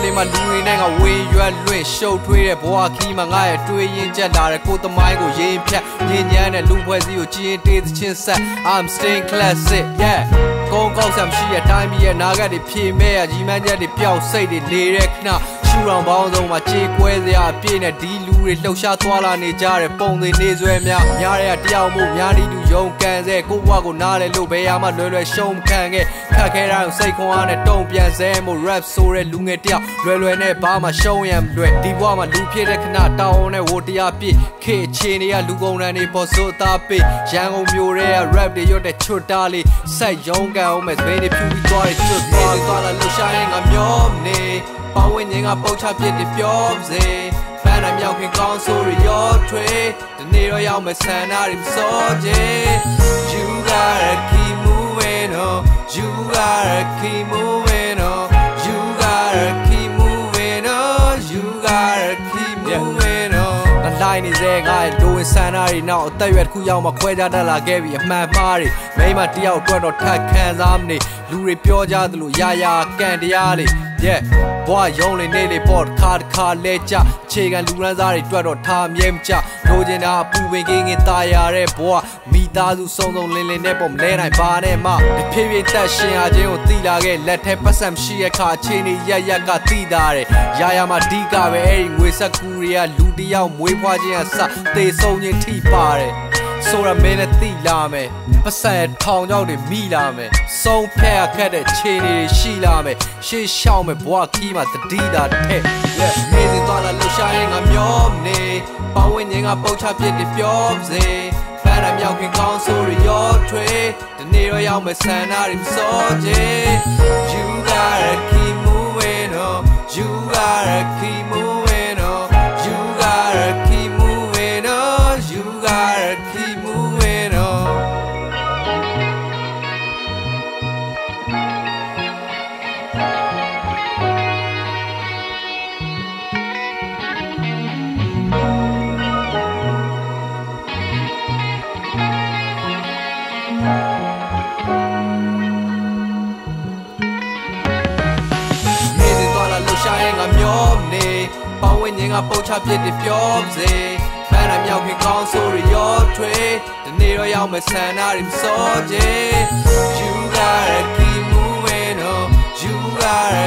လေးမှာလူတွေနဲ့ငါဝေရွက်လွင့်ရှုပ်ထွေးတဲ့ဘဝခီးမှာငါရဲ့တွေးရင်ချက်လာတဲ့ကိုယ်သမိုင်းကိုရင်ဖြတ်ညဉ့်ညမ်းတဲ့လူဖွဲ့စည်းကိုကြည်ရင်တေးသချင်းဆက် I'm staying classic yeah ကောင်းကောင်းဆမ်ရှိရဲ့တိုင်းပြည်ရဲ့နာဂတ်တွေဖြေမဲ့ရကြီးမှန်းချက်တွေပျောက်စိတ်တွေနေတဲ့ခဏရှူရောင်ပေါင်းစုံမှာကြေကွဲစရာအပြည့်နဲ့ဒီလူတွေလှုပ်ရှားသွားလာနေကြတဲ့ပုံတွေနေဆွဲများတဲ့တယောက်မှုများဒီလူယုံကန်စေကိုဘဝကိုနားလဲလို့ဘယ်ရမှလွယ်ရှုံးခံခဲ့ခက်ခဲတာကိုစိတ်ခွန်အားနဲ့တုံ့ပြန်စဲမို့ rap ဆိုတဲ့လူငယ်တယောက်လွယ်နဲ့ဘာမှရှုံးရံမလွယ်ဒီဘဝမှာလူဖြစ်တဲ့ခဏတောင်းနဲ့ဝတရားပြည့်ခေအခြေနေရလူကုန်တန်းတွေပေါ်စိုးသားပေးရန်ကုန်မြို့ရဲက rap တွေရွတ်တဲ့ချွတ်တားလေးဆက်ယုံကန်အောင်မဲ့ဘယ်နေဖြူပြီးသွားတယ်ချွတ်သွားလာလှူရှာရင်ငါမျောနေပေါင်းဝင်ငါပုတ်ချပြစ်တွေပြောစေဖန်နိုင်မြောက်ခင်ကောင်းဆိုရရောထွေးဒီနေ့တော့ရောက်မဲ့ဆန္ဒတွေမစောချေ You gotta keep moving on You gotta keep moving on You gotta keep moving on You gotta keep moving on လိုက်နေစေငါရဲ့လိုဝင်ဆန္ဒတွေနောက်အသက်ရွယ်တစ်ခုရောက်မှခွဲခြားတတ်လာခဲ့ပြီအမှန်မှားတွေမိမတယောက်အတွက်တော့ထပ်ခံစားမနေလူတွေပြောကြသလိုရာကန်တရားတွေyeah ဘွားယုံလေးနေလေးပေါ်ခါလဲကြအခြေခံလူရန်စားတွေတွေ့တော့ထားမြဲမကြလိုချင်တာပူပင်ကင်းตายရတဲ့ဘွားမိသားစုစုံလင်းနဲ့ပေါ်မလဲနိုင်ပါနဲ့မဖြည်းဖြည်းတက်ရှင်အားချင်းကိုတီလာခဲ့လက်ထဲပတ်စံရှိရခါချင်းနေရကတီးတာတယ်ရာမှာဒီကပဲအဲ့ဒီငွေဆက်ကူတွေကလူတယောက်မွေးဖွားခြင်းအစသေဆုံးခြင်းထိပါတယ်ဆိုရမင်းနဲ့တိလာမယ်ပတ်စံထောင်ကြောက်တွေမိလာမယ်စုံဖက်ခက်တဲ့ခြေနေရှိလာမယ်ရှေ့ရှောင်းမယ်ဘွားခီးမှာတတိတာတဲ့နေစဉ်သွားလာလှူရှာရင်ငါမျောနေပေါင်းဝင်ငါပုတ်ချပြစ်တွေပြောစေဖန်နိုင်မြောက်ခင်ကောင်းဆိုရရောထွေးဒီနေ့တော့ရောက်မဲ့ဆန္ဒတွေမစောချေ You gotta keep moving on You gotta keep moving on You gotta keep moving on You gotta keep moving onငါမျောနေပေါင်းဝင်ငါပုတ်ချပြစ်တွေပြောစေဖန်နိုင်မြောက်ခင်ကောင်းဆိုရရောထွေးဒီနေ့တော့ရောက်မဲ့ဆန္ဒတွေမစောချေ You gotta keep moving on You gotta